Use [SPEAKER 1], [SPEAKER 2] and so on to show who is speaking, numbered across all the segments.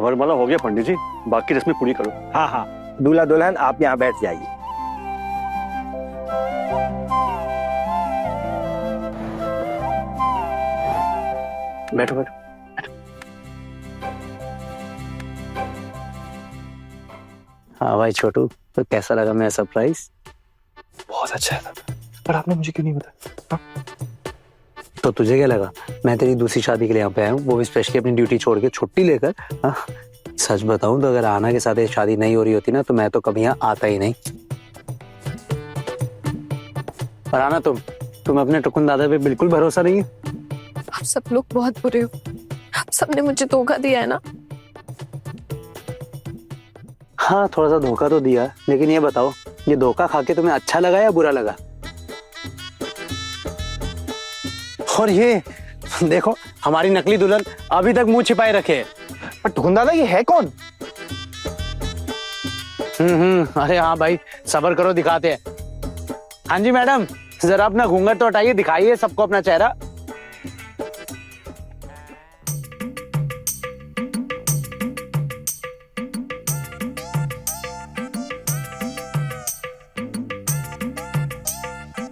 [SPEAKER 1] वरमाला हो गया पंडित जी, बाकी रस्में पूरी करो।
[SPEAKER 2] हाँ हाँ, दूल्हा दुल्हन आप यहाँ बैठ जाइए।
[SPEAKER 1] बैठो बैठो।
[SPEAKER 3] हाँ भाई छोटू, तो कैसा लगा मेरा सरप्राइज?
[SPEAKER 4] बहुत अच्छा है, पर आपने मुझे क्यों नहीं बताया?
[SPEAKER 3] तो तुझे क्या लगा मैं तेरी दूसरी शादी के लिए यहाँ पे आया हूँ, वो भी स्पेशली अपनी ड्यूटी छोड़ के, छुट्टी लेकर? हाँ, सच बताऊं तो अगर आना के साथ ये शादी नहीं हो रही होती ना तो मैं तो कभी यहाँ आता ही नहीं। पर आना, तुम अपने टुकुन दादा पे बिल्कुल भरोसा नहीं है।
[SPEAKER 5] आप सब लोग बहुत बुरे हो, आप सबने मुझे धोखा दिया है ना।
[SPEAKER 3] हाँ, थोड़ा सा धोखा तो दिया, लेकिन ये बताओ, ये धोखा खा के तुम्हें अच्छा लगा या बुरा लगा? और ये देखो, हमारी नकली दुल्हन अभी तक मुंह छिपाए रखे है।
[SPEAKER 4] पर टुकुन दादा ये है कौन?
[SPEAKER 3] अरे हाँ भाई, सब्र करो, दिखाते हैं। हाँ जी मैडम, जरा अपना घूंघट तो हटाइए, दिखाइए सबको अपना चेहरा।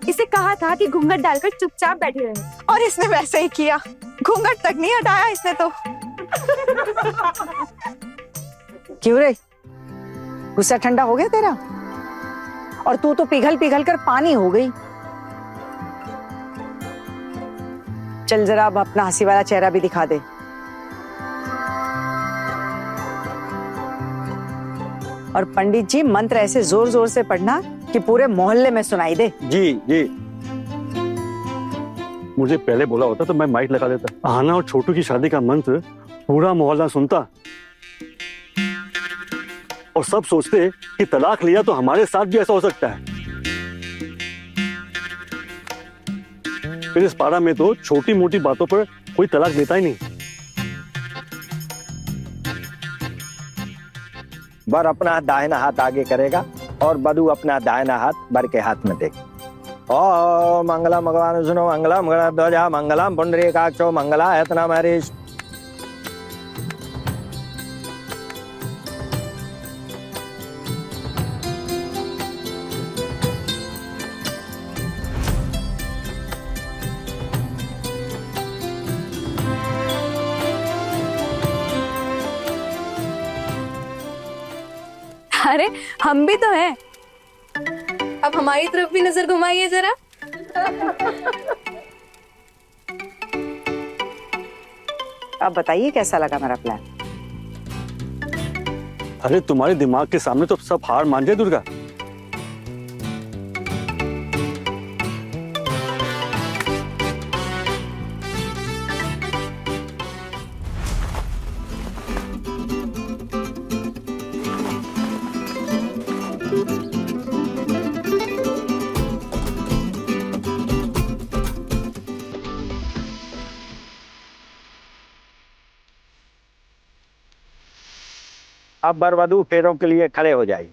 [SPEAKER 6] इसे कहा था कि घूंघट डालकर चुपचाप बैठे रहे, और इसने वैसे ही किया, घूंघट तक नहीं हटाया इसने तो।
[SPEAKER 7] क्यों रे, गुस्सा ठंडा हो गया तेरा? और तू तो पिघल पिघल कर पानी हो गई। चल जरा अब अपना हंसी वाला चेहरा भी दिखा दे। और पंडित जी, मंत्र ऐसे जोर जोर से पढ़ना कि पूरे मोहल्ले में सुनाई दे।
[SPEAKER 1] जी जी, मुझे पहले बोला होता तो मैं माइक लगा देता। आना और छोटू की शादी का मंत्र पूरा मोहल्ला सुनता और सब सोचते कि तलाक लिया तो हमारे साथ भी ऐसा हो सकता है। फिर इस पारा में तो छोटी मोटी बातों पर कोई तलाक देता ही नहीं।
[SPEAKER 2] वर अपना दाहिना हाथ आगे करेगा और वधू अपना दाहिना हाथ वर के हाथ में देगा। ओ मंगलम भगवान सुनो, मंगलम गणध्वजा, मंगलम पुंडरीकाक्षो, मंगलायतनम हरीश।
[SPEAKER 5] अरे हम भी तो हैं, अब हमारी तरफ भी नजर घुमाइए जरा।
[SPEAKER 7] अब बताइए कैसा लगा मेरा प्लान?
[SPEAKER 1] अरे तुम्हारे दिमाग के सामने तो सब हार मान जाए दुर्गा।
[SPEAKER 2] अब वर वधू फेरों के लिए खड़े हो जाइए।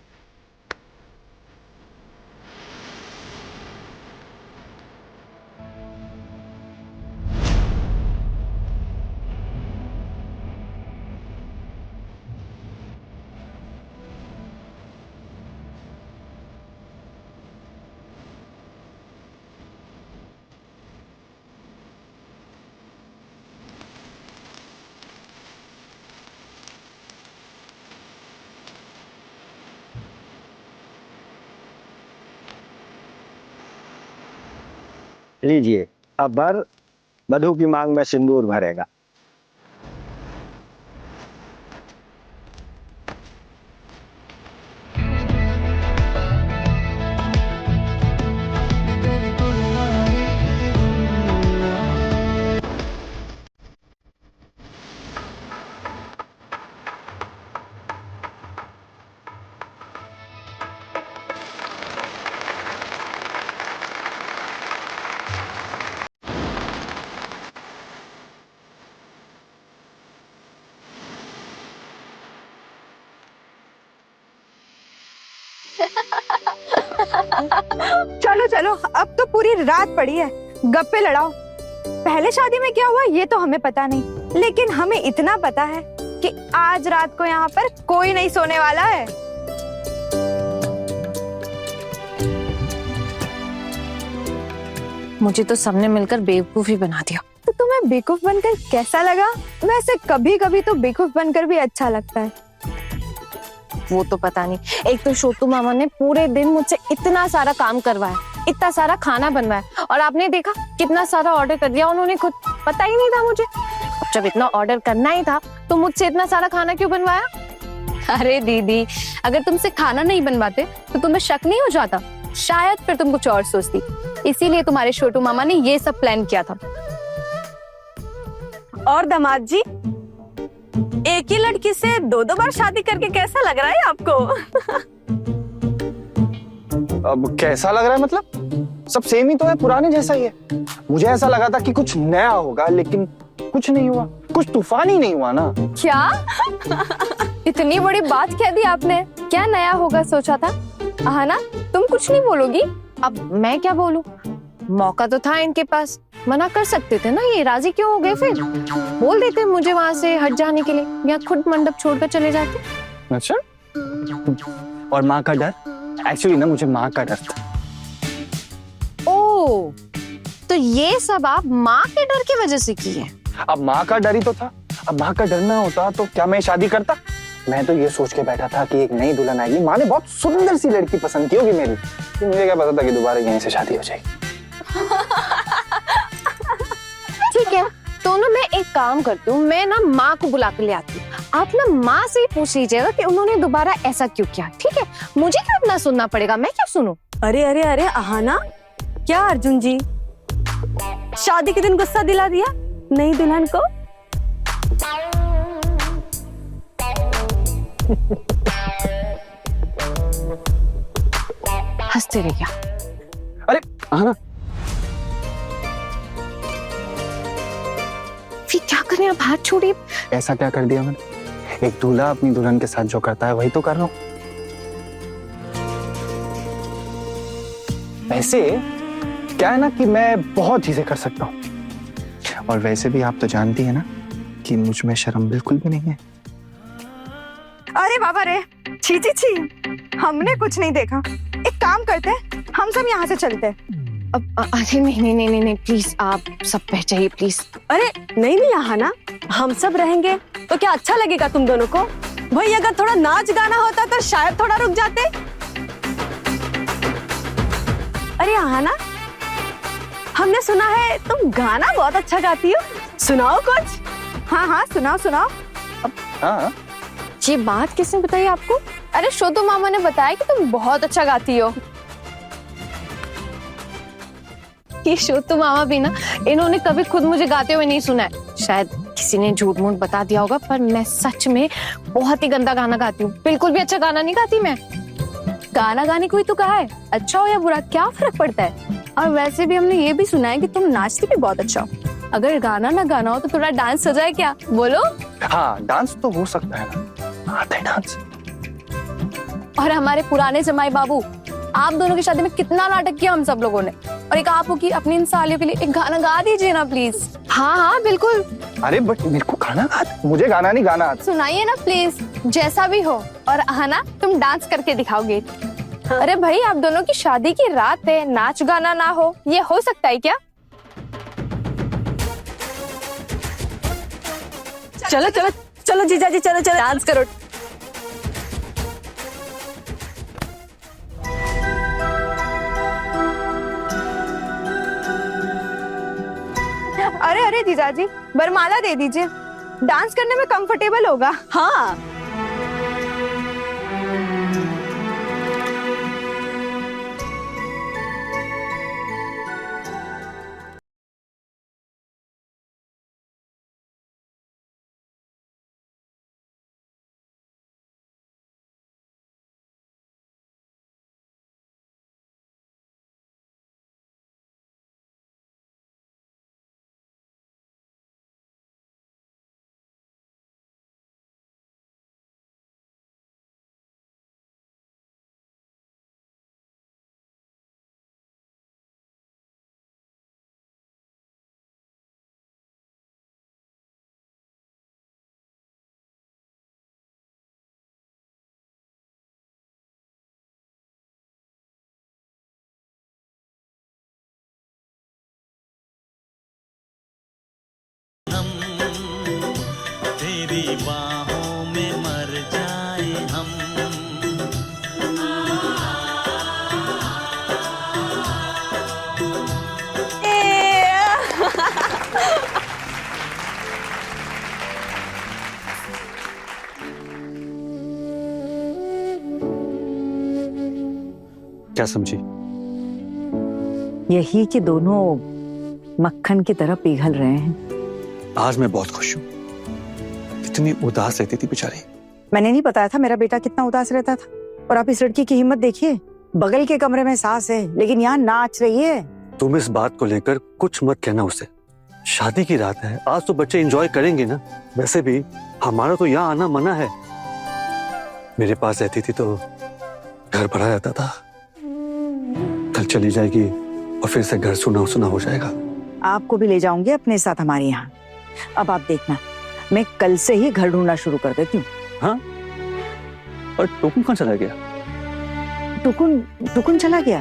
[SPEAKER 2] लीजिए, अब वर वधू की मांग में सिंदूर भरेगा।
[SPEAKER 6] चलो चलो, अब तो पूरी रात पड़ी है, गप्पे लड़ाओ। पहले शादी में क्या हुआ ये तो हमें पता नहीं, लेकिन हमें इतना पता है कि आज रात को यहाँ पर कोई नहीं सोने वाला है।
[SPEAKER 5] मुझे तो सबने मिलकर बेवकूफ ही बना दिया।
[SPEAKER 6] तो तुम्हें बेवकूफ बनकर कैसा लगा? वैसे कभी कभी तो बेवकूफ बनकर भी अच्छा लगता है।
[SPEAKER 5] वो तो पता नहीं, एक तो छोटू मामा ने पूरे दिन मुझसे इतना सारा काम करवाया, इतना सारा खाना बनवाया, और आपने देखा कितना सारा ऑर्डर कर दिया उन्होंने खुद, पता ही नहीं था मुझे। अब जब इतना ऑर्डर करना ही था तो मुझसे इतना सारा खाना क्यों बनवाया?
[SPEAKER 8] अरे दीदी, अगर तुमसे खाना नहीं बनवाते तो तुम्हें शक नहीं हो जाता? शायद फिर तुम कुछ और सोचती, इसीलिए तुम्हारे छोटू मामा ने ये सब प्लान किया था।
[SPEAKER 6] और दामाद जी, एक ही लड़की से दो दो बार शादी करके कैसा लग रहा है आपको?
[SPEAKER 4] अब कैसा लग रहा है मतलब? सब सेम ही तो है, पुराने जैसा ही है। मुझे ऐसा लगा था कि कुछ नया होगा, लेकिन कुछ नहीं हुआ, कुछ तूफान ही नहीं हुआ ना।
[SPEAKER 8] क्या? इतनी बड़ी बात कह दी आपने। क्या नया होगा सोचा था? हाँ ना, तुम कुछ नहीं बोलोगी?
[SPEAKER 5] अब मैं क्या बोलूं? मौका तो था इनके पास, मना कर सकते थे ना, ये राजी क्यों हो गए? फिर बोल देते मुझे वहां से हट जाने के लिए, या खुद मंडप छोड़कर चले जाते।
[SPEAKER 4] अच्छा, और माँ का डर? एक्चुअली ना मुझे माँ का डर था।
[SPEAKER 5] ओ, तो ये सब आप माँ के डर की वजह से किए?
[SPEAKER 4] अब माँ का डर ही तो था। अब माँ का डर ना होता तो क्या मैं शादी करता? मैं तो ये सोच के बैठा था कि एक नई दुल्हन आएगी, माँ ने बहुत सुंदर सी लड़की पसंद की होगी मेरी, तो मुझे क्या पता था कि दोबारा यहीं से शादी हो जाएगी।
[SPEAKER 5] ठीक है, तो ना मैं एक काम करती हूँ, मैं ना माँ को बुला कर ले आती हूँ। आप ना माँ से ही पूछ लीजिएगा कि उन्होंने दोबारा ऐसा क्यों किया, ठीक है? मुझे क्यों इतना सुनना पड़ेगा, मैं क्यों सुनूं?
[SPEAKER 6] अरे अरे अरे आहाना, क्या अर्जुन जी, शादी के दिन गुस्सा दिला दिया नई दुल्हन को?
[SPEAKER 5] हंसते रह गया।
[SPEAKER 4] अरे हाँ,
[SPEAKER 5] फिर क्या करें, अब हाथ छोड़िए।
[SPEAKER 4] ऐसा क्या कर दिया मैंने? एक दूल्हा अपनी दुल्हन के साथ जो करता है वही तो कर रहा हूँ। वैसे क्या है ना कि मैं बहुत चीजें कर सकता हूँ, और वैसे भी आप तो जानती है ना कि मुझ में शर्म बिल्कुल भी नहीं है।
[SPEAKER 6] अरे बाबा रे, छी छी छी, हमने कुछ नहीं देखा। एक काम करते हैं, हम सब यहाँ से चलते हैं।
[SPEAKER 5] अरे नहीं, प्लीज आप सब बह जाइए प्लीज।
[SPEAKER 6] अरे नहीं आहाना, हम सब रहेंगे तो क्या अच्छा लगेगा तुम दोनों को? भाई अगर थोड़ा नाच गाना होता तो शायद थोड़ा रुक जाते। अरे आहाना, हमने सुना है तुम गाना बहुत अच्छा गाती हो, सुनाओ कुछ। हाँ हाँ सुनाओ सुनाओ।
[SPEAKER 4] हाँ,
[SPEAKER 5] ये बात किसने बताई आपको?
[SPEAKER 8] अरे छोटू मामा ने बताया कि तुम बहुत अच्छा गाती हो।
[SPEAKER 5] ये छोटू मामा भी ना, इन्होंने कभी खुद मुझे गाते हुए नहीं सुना है। शायद किसी ने झूठ मूठ बता दिया होगा, पर मैं सच में बहुत ही गंदा गाना गाती हूँ। बिल्कुल भी अच्छा गाना नहीं गाती मैं।
[SPEAKER 8] गाना गाने को ही तो कहा है, अच्छा हो या बुरा क्या फर्क पड़ता है? और वैसे भी हमने ये भी सुना है कि तुम नाचती भी बहुत अच्छा हो। अगर गाना ना गाना हो तो थोड़ा डांस हो जाए क्या, बोलो?
[SPEAKER 4] हाँ डांस तो हो सकता है ना, आता है डांस।
[SPEAKER 8] और हमारे पुराने जमाई बाबू, आप दोनों की शादी में कितना नाटक किया हम सब लोगों ने, और एक आप हो कि अपनी इन सालियों के लिए एक गाना गा दीजिए ना प्लीज।
[SPEAKER 5] हाँ बिल्कुल।
[SPEAKER 4] अरे बट मेरे को गाना मुझे गाना नहीं गाना आता।
[SPEAKER 8] सुनाइए ना प्लीज, जैसा भी हो। और आना, तुम डांस करके दिखाओगे। अरे भाई, आप दोनों की शादी की रात है, नाच गाना ना हो ये हो सकता है क्या?
[SPEAKER 6] चलो चलो चलो जीजा जी, चलो चलो
[SPEAKER 8] डांस करो।
[SPEAKER 6] अरे अरे जीजा जी, वरमाला दे दीजिए, डांस करने में कंफर्टेबल होगा। हाँ
[SPEAKER 9] बाहों में मर जाए हम।
[SPEAKER 1] क्या समझी?
[SPEAKER 7] यही कि दोनों मक्खन की तरह पिघल रहे हैं।
[SPEAKER 1] आज मैं बहुत खुश हूँ। इतनी उदास रहती थी बेचारी।
[SPEAKER 7] मैंने नहीं बताया था मेरा बेटा कितना उदास रहता था? और आप इस लड़की की हिम्मत देखिए, बगल के कमरे में सास है लेकिन यहाँ नाच रही है।
[SPEAKER 1] तुम इस बात को लेकर कुछ मत कहना उसे। शादी की रात है, आज तो बच्चे एंजॉय करेंगे ना। वैसे भी हमारा तो यहाँ आना मना है। मेरे पास रहती थी तो घर भरा रहता था। कल चली जाएगी और फिर से घर सुना सुना हो जाएगा।
[SPEAKER 7] आपको भी ले जाऊंगी अपने साथ हमारे यहाँ। अब आप देखना, मैं कल से ही घर ढूंढना शुरू कर देती हूँ।
[SPEAKER 1] हाँ? और टुकुन कहाँ चला गया?
[SPEAKER 7] टुकुन चला गया।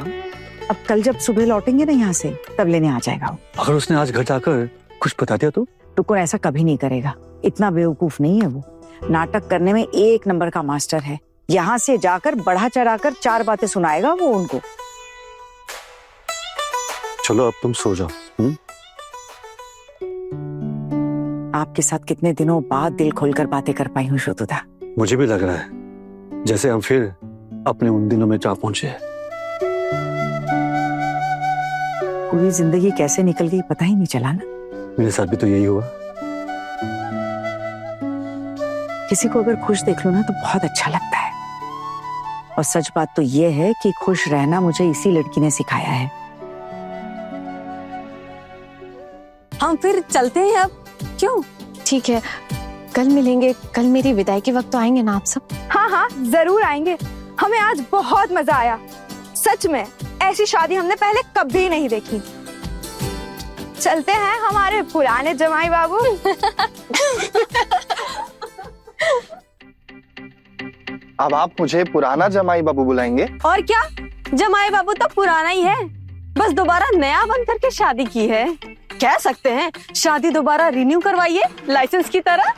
[SPEAKER 7] अब कल जब सुबह लौटेंगे ना यहाँ से तब लेने आ जाएगा वो।
[SPEAKER 1] अगर उसने आज घर जाकर कुछ बता दिया तो?
[SPEAKER 7] टुकुन ऐसा कभी नहीं करेगा, इतना बेवकूफ नहीं है वो। नाटक करने में एक नंबर का मास्टर है। यहाँ से जाकर बढ़ा चढ़ाकर 4 बातें सुनाएगा वो उनको।
[SPEAKER 1] चलो अब तुम सो जाओ।
[SPEAKER 7] आपके साथ कितने दिनों बाद दिल खोलकर बातें कर पाई हूँ शुतुदा।
[SPEAKER 1] मुझे भी लग रहा है जैसे हम फिर अपने उन दिनों में जा पहुंचे हैं।
[SPEAKER 7] पूरी जिंदगी कैसे निकल गई पता ही नहीं चला ना।
[SPEAKER 1] मेरे साथ भी तो यही हुआ।
[SPEAKER 7] किसी को अगर खुश देख लो ना तो बहुत अच्छा लगता है। और सच बात तो ये है कि खुश रहना मुझे इसी लड़की ने सिखाया है।
[SPEAKER 6] हम फिर चलते हैं अब। क्यों?
[SPEAKER 5] ठीक है, कल मिलेंगे। कल मेरी विदाई के वक्त तो आएंगे ना आप सब?
[SPEAKER 6] हाँ हाँ जरूर आएंगे। हमें आज बहुत मजा आया। सच में ऐसी शादी हमने पहले कभी नहीं देखी। चलते हैं हमारे पुराने जमाई बाबू।
[SPEAKER 4] अब आप मुझे पुराना जमाई बाबू बुलाएंगे?
[SPEAKER 6] और क्या, जमाई बाबू तो पुराना ही है, बस दोबारा नया बन करके शादी की है। कह सकते हैं शादी दोबारा रिन्यू करवाइए लाइसेंस की तरह।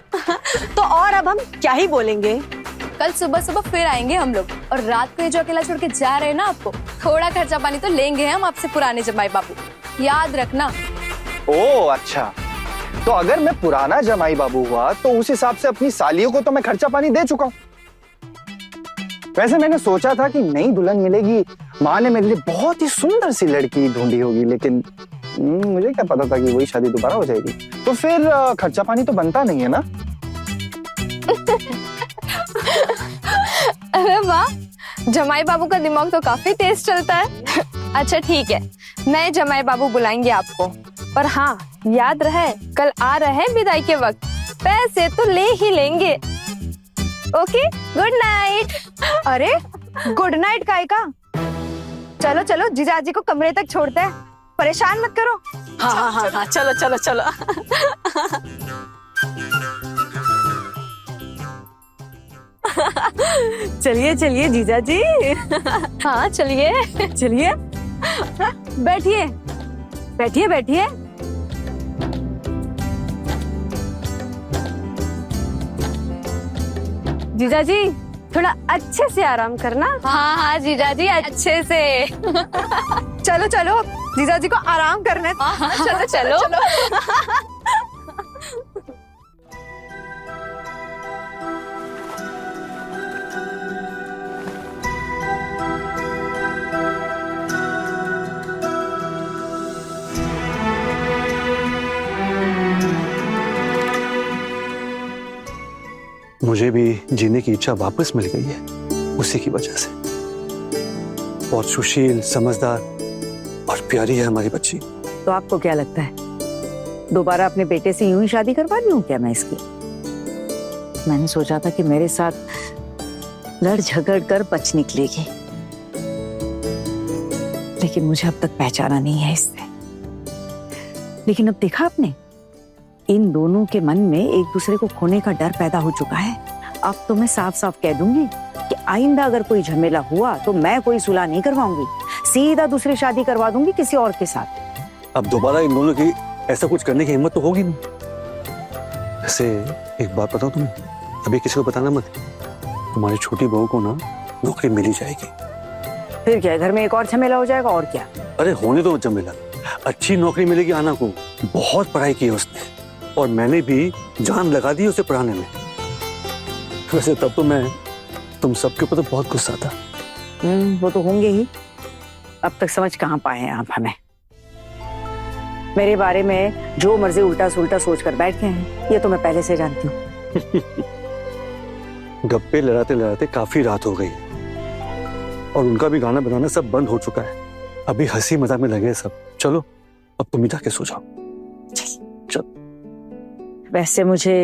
[SPEAKER 6] तो और अब हम क्या ही बोलेंगे।
[SPEAKER 8] कल सुबह सुबह फिर आएंगे हम लोग, और रात को ये जो अकेला छोड़ के जा रहे हैं ना आपको, थोड़ा खर्चा पानी तो लेंगे हम आपसे पुराने जमाई बाबू, याद रखना।
[SPEAKER 4] ओ अच्छा, तो अगर मैं पुराना जमाई बाबू हुआ तो उस हिसाब से अपनी सालियों को तो मैं खर्चा पानी दे चुका हूँ। वैसे मैंने सोचा था कि नई दुल्हन मिलेगी, माँ ने मेरे लिए बहुत ही सुंदर सी लड़की ढूंढी होगी, लेकिन मुझे क्या पता था कि वही शादी दोबारा हो जाएगी। तो फिर खर्चा पानी तो बनता नहीं है ना।
[SPEAKER 8] अरे वाह, जमाई बाबू का दिमाग तो काफी तेज चलता है। अच्छा ठीक है, नए जमाई बाबू बुलाएंगे आपको। और हाँ, याद रहे कल आ रहे हैं विदाई के वक्त, पैसे तो ले ही लेंगे। Okay, good night.
[SPEAKER 6] अरे गुड नाइट काय का? चलो चलो जीजाजी को कमरे तक छोड़ते हैं, परेशान मत करो।
[SPEAKER 7] हाँ हाँ हाँ हाँ, चलो चलो चलो।
[SPEAKER 6] चलिए चलिए जीजाजी।
[SPEAKER 8] हाँ चलिए
[SPEAKER 6] चलिए बैठिए बैठिए बैठिए। जीजाजी थोड़ा अच्छे से आराम करना।
[SPEAKER 8] हाँ हाँ जीजाजी अच्छे से।
[SPEAKER 6] चलो चलो जीजाजी को आराम करने।
[SPEAKER 8] हाँ, चलो चलो।
[SPEAKER 1] मुझे भी जीने की इच्छा वापस मिल गई है उसी की वजह से। बहुत सुशील, समझदार और प्यारी है हमारी बच्ची।
[SPEAKER 7] तो आपको क्या लगता है दोबारा अपने बेटे से यूं ही शादी करवा दी हूँ क्या मैं इसकी? मैंने सोचा था कि मेरे साथ लड़ झगड़ कर बच निकलेगी, लेकिन मुझे अब तक पहचाना नहीं है इसने। लेकिन अब देखा आपने, इन दोनों के मन में एक दूसरे को खोने का डर पैदा हो चुका है। अब तो मैं साफ साफ कह दूंगी कि आइंदा अगर कोई झमेला हुआ तो मैं कोई सुलह नहीं करवाऊंगी, सीधा दूसरी शादी करवा दूंगी किसी और के साथ।
[SPEAKER 1] अब दोबारा इन दोनों की ऐसा कुछ करने की हिम्मत तो होगी नहीं। वैसे एक बात बताऊं तुम्हें, अभी किसी को बताना मत। तुम्हारी छोटी बहू को ना नौकरी मिल ही जाएगी।
[SPEAKER 7] फिर क्या है, घर में एक और झमेला हो जाएगा और क्या।
[SPEAKER 1] अरे होने दो जमेला, अच्छी नौकरी मिलेगी आना को। बहुत पढ़ाई की है उसने और मैंने भी जान लगा दी उसे पढ़ाने में। वैसे तब तो मैं तुम सबके ऊपर तो बहुत गुस्सा था।
[SPEAKER 7] वो तो होंगे ही। अब तक समझ कहाँ पाए हैं आप हमें। मेरे बारे में जो मर्जी उल्टा सुल्टा सोच कर बैठ गए हैं, ये तो मैं पहले से जानती हूँ।
[SPEAKER 1] गप्पे लड़ाते लड़ाते काफी रात हो गई और उनका भी गाना बनाना सब बंद हो चुका है। अभी हंसी मजाक में लगे सब। चलो अब तुम ही जाके सो जाओ।
[SPEAKER 7] वैसे मुझे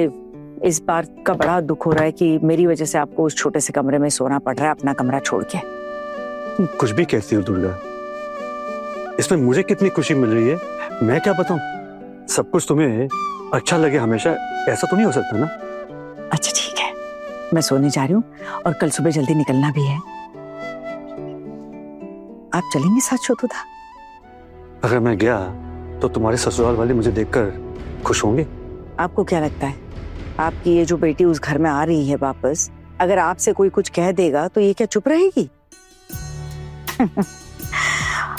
[SPEAKER 7] इस बात का बड़ा दुख हो रहा है कि मेरी वजह से आपको उस छोटे से कमरे में सोना पड़ रहा है, अपना कमरा छोड़ के।
[SPEAKER 1] कुछ भी कहती हो दुर्गा, इसमें मुझे कितनी खुशी मिल रही है मैं क्या बताऊं। सब कुछ तुम्हें अच्छा लगे हमेशा, ऐसा तो नहीं हो सकता ना।
[SPEAKER 7] अच्छा ठीक है, मैं सोने जा रही हूँ और कल सुबह जल्दी निकलना भी है। आप चलेंगे साथ छोटूदा?
[SPEAKER 1] अगर मैं गया तो तुम्हारे ससुराल वाले मुझे देखकर खुश होंगे?
[SPEAKER 7] आपको क्या लगता है, आपकी ये जो बेटी उस घर में आ रही है वापस, अगर आपसे कोई कुछ कह देगा तो ये क्या चुप रहेगी?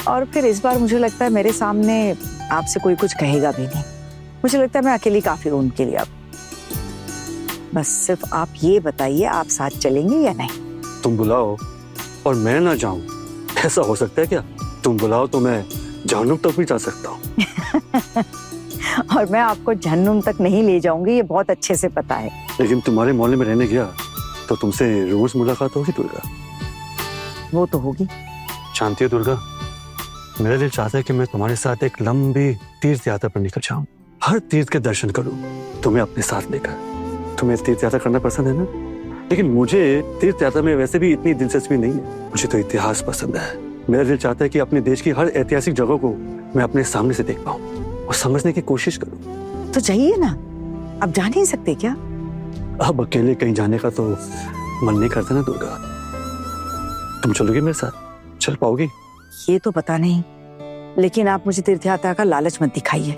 [SPEAKER 7] और फिर इस बार मुझे लगता है मेरे सामने आपसे कोई कुछ कहेगा भी नहीं। मुझे लगता है मैं अकेली काफी हूं उनके लिए अब। बस सिर्फ आप ये बताइए, आप साथ चलेंगे या नहीं?
[SPEAKER 1] तुम बुलाओ और मैं ना जाऊं, ऐसा हो सकता है क्या? तुम बुलाओ तो मैं जहन्नुम तक भी जा सकता हूँ।
[SPEAKER 7] और मैं आपको जहन्नुम तक नहीं ले जाऊंगी, ये बहुत अच्छे से पता है।
[SPEAKER 1] लेकिन तुम्हारे मोहल्ले में रहने गया तो तुमसे रोज मुलाकात होगी दुर्गा।
[SPEAKER 7] वो तो होगी।
[SPEAKER 1] जानती हो दुर्गा, मेरा दिल चाहता है कि मैं तुम्हारे साथ एक लंबी तीर्थ यात्रा पर निकल जाऊं, हर तीर्थ के दर्शन करूं, तुम्हें अपने साथ लेकर। तुम्हें तीर्थ यात्रा करना पसंद है ना? लेकिन मुझे तीर्थ यात्रा में वैसे भी इतनी दिलचस्पी नहीं है। मुझे तो इतिहास पसंद है। मेरा दिल चाहता है कि अपने देश की हर ऐतिहासिक जगह को मैं अपने सामने से देख पाऊं और समझने की कोशिश करूं।
[SPEAKER 7] तो जाइए ना, आप जा नहीं सकते क्या?
[SPEAKER 1] अब अकेले कहीं जाने का तो मन नहीं करता ना दुर्गा। तुम चलोगे मेरे साथ? चल पाओगी?
[SPEAKER 7] ये तो पता नहीं, लेकिन आप मुझे तीर्थ यात्रा का लालच मत दिखाइए।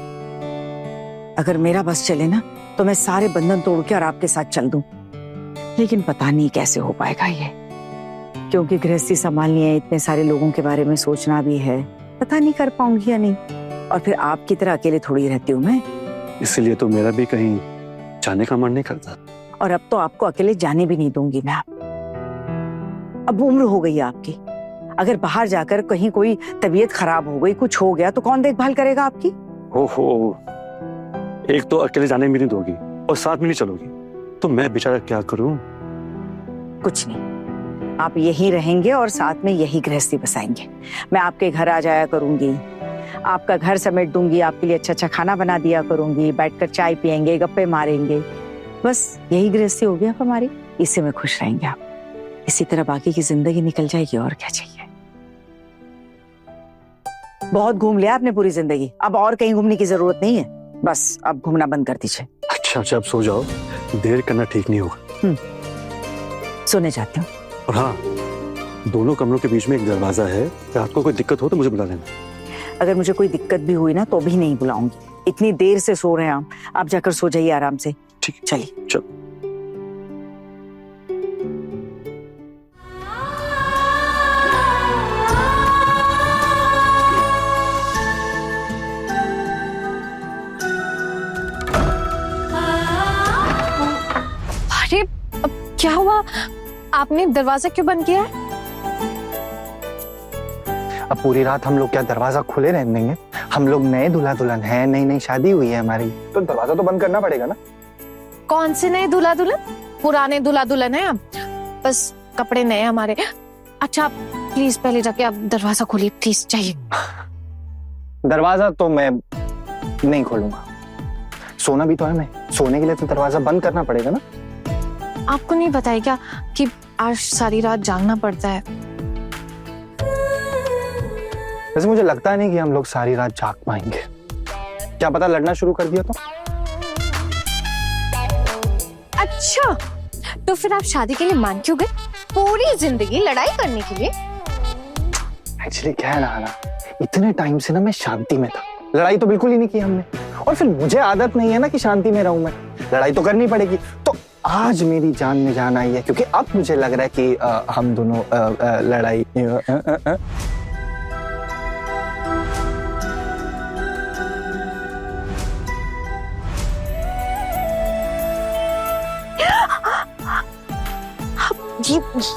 [SPEAKER 7] अगर मेरा बस चले ना तो मैं सारे बंधन तोड़ के और आपके साथ चल दूं। लेकिन पता नहीं कैसे हो पाएगा ये, क्योंकि गृहस्थी संभालनी है, इतने सारे लोगों के बारे में सोचना भी है। पता नहीं कर पाऊंगी या नहीं। और फिर आपकी तरह अकेले थोड़ी रहती हूँ मैं।
[SPEAKER 1] इसलिए तो मेरा भी कहीं जाने का मन नहीं करता।
[SPEAKER 7] और अब तो आपको अकेले जाने भी नहीं दूंगी मैं। अब उम्र हो गई है आपकी। अगर बाहर जाकर कहीं कोई तबीयत खराब हो गई, कुछ हो गया तो कौन देखभाल करेगा आपकी?
[SPEAKER 1] ओहो, एक तो अकेले जाने में नहीं दोगी और साथ में नहीं चलोगी, तो मैं बेचारा क्या करूं?
[SPEAKER 7] कुछ नहीं, आप यहीं रहेंगे और साथ में यही गृहस्थी बसाएंगे। मैं आपके घर आ जाया करूंगी, आपका घर समेट दूंगी, आपके लिए अच्छा अच्छा खाना बना दिया करूंगी, बैठकर चाय पियेंगे, गप्पे मारेंगे। बस यही गृहस्थी होगी आप हमारी। इससे में खुश रहेंगे आप। इसी तरह बाकी की जिंदगी निकल जाएगी, और क्या चाहिए। बहुत घूम लिया आपने पूरी जिंदगी, अब और कहीं घूमने की जरूरत नहीं है। बस अब घूमना बंद कर दीजिए।
[SPEAKER 1] अच्छा अब सो जाओ, देर करना ठीक नहीं होगा।
[SPEAKER 7] सोने जाती हूँ।
[SPEAKER 1] और हाँ, दोनों कमरों के बीच में एक दरवाजा है, रात को कोई दिक्कत हो तो मुझे बुला लेना।
[SPEAKER 7] अगर मुझे कोई दिक्कत भी हुई ना तो भी नहीं बुलाऊंगी। इतनी देर से सो रहे हैं आप जाकर सो जाइए आराम से।
[SPEAKER 1] ठीक,
[SPEAKER 7] चलिए।
[SPEAKER 1] चलो।
[SPEAKER 5] अरे अब क्या हुआ, आपने दरवाजा क्यों बंद किया है?
[SPEAKER 4] अब पूरी रात हम लोग क्या दरवाजा खुले रहने देंगे? हम लोग नए दूल्हा दुल्हन हैं, नई नई शादी हुई है हमारी, तो दरवाजा तो बंद करना पड़ेगा ना।
[SPEAKER 5] कौन से नए दूल्हा दुल्हन? पुराने दूल्हा दुल्हन है हम, बस कपड़े नए हमारे। अच्छा आप प्लीज पहले जाके आप दरवाजा खोलिए प्लीज, चाहिए।
[SPEAKER 4] दरवाजा तो मैं नहीं खोलूंगा, सोना भी तो है। मैं सोने के लिए तो दरवाजा बंद करना पड़ेगा ना।
[SPEAKER 5] आपको नहीं पता है क्या कि आज सारी रात जागना पड़ता है?
[SPEAKER 4] वैसे मुझे लगता नहीं कि हम लोग सारी रात जाग पाएंगे। क्या पता लड़ना शुरू कर दिया तो?
[SPEAKER 5] अच्छा तो फिर आप शादी के लिए मान क्यों गए? पूरी जिंदगी लड़ाई करने के लिए?
[SPEAKER 4] एक्चुअली क्या है ना, इतने टाइम से ना मैं शांति में था, लड़ाई तो बिल्कुल ही नहीं की हमने। और फिर मुझे आदत नहीं है ना कि शांति में रहूं मैं, लड़ाई तो करनी पड़ेगी। तो आज मेरी जान में जान आई है, क्योंकि अब मुझे लग रहा है कि हम दोनों लड़ाई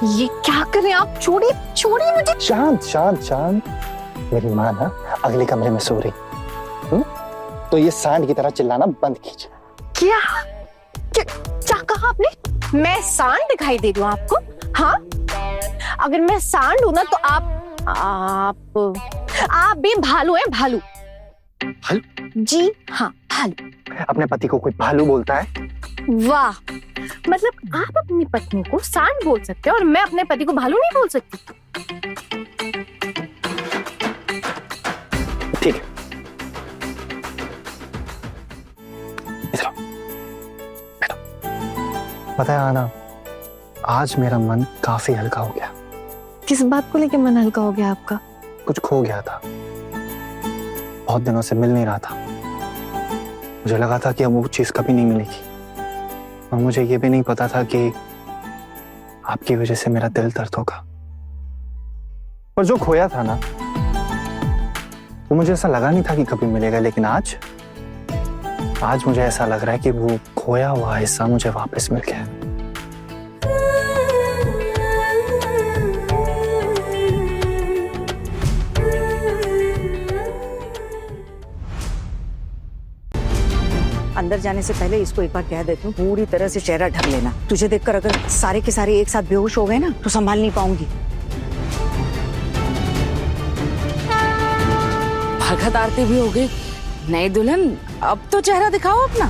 [SPEAKER 5] ये क्या कर रहे हैं आप? छोड़िए छोड़िए मुझे।
[SPEAKER 4] शांत शांत शांत। मेरी माँ ना अगले कमरे में सो रही। तो ये सांड की तरह चिल्लाना बंद कीजिए।
[SPEAKER 5] क्या क्या कहा आपने? मैं सांड दिखाई दे रही हूँ आपको? हाँ, अगर मैं सांड हूं ना तो आप भी भालू हैं, भालू।
[SPEAKER 4] भालू?
[SPEAKER 5] जी हाँ, भालू।
[SPEAKER 4] अपने पति को कोई भालू बोलता है?
[SPEAKER 5] वाह, मतलब आप अपनी पत्नी को सांड बोल सकते हैं और मैं अपने पति को भालू नहीं बोल सकती?
[SPEAKER 4] ठीक है, इधर आओ, बैठो। पता है आना, आज मेरा मन काफी हल्का हो गया।
[SPEAKER 5] किस बात को लेकर मन हल्का हो गया आपका?
[SPEAKER 4] कुछ खो गया था, बहुत दिनों से मिल नहीं रहा था। मुझे लगा था कि अब वो चीज कभी नहीं मिलेगी, और मुझे ये भी नहीं पता था कि आपकी वजह से मेरा दिल दर्द होगा। पर जो खोया था ना, वो मुझे ऐसा लगा नहीं था कि कभी मिलेगा, लेकिन आज मुझे ऐसा लग रहा है कि वो खोया हुआ हिस्सा मुझे वापस मिल गया।
[SPEAKER 7] अंदर जाने से पहले इसको एक बार कह देती हूँ, पूरी तरह से चेहरा ढक लेना। तुझे देखकर अगर सारे के सारे एक साथ बेहोश हो गए ना तो संभाल नहीं पाऊंगी।
[SPEAKER 10] भगत आरती भी हो गई। नई दुल्हन, अब तो चेहरा दिखाओ अपना।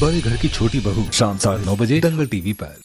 [SPEAKER 11] बड़े घर की छोटी बहू, शाम 9:30 दंगल टीवी पर।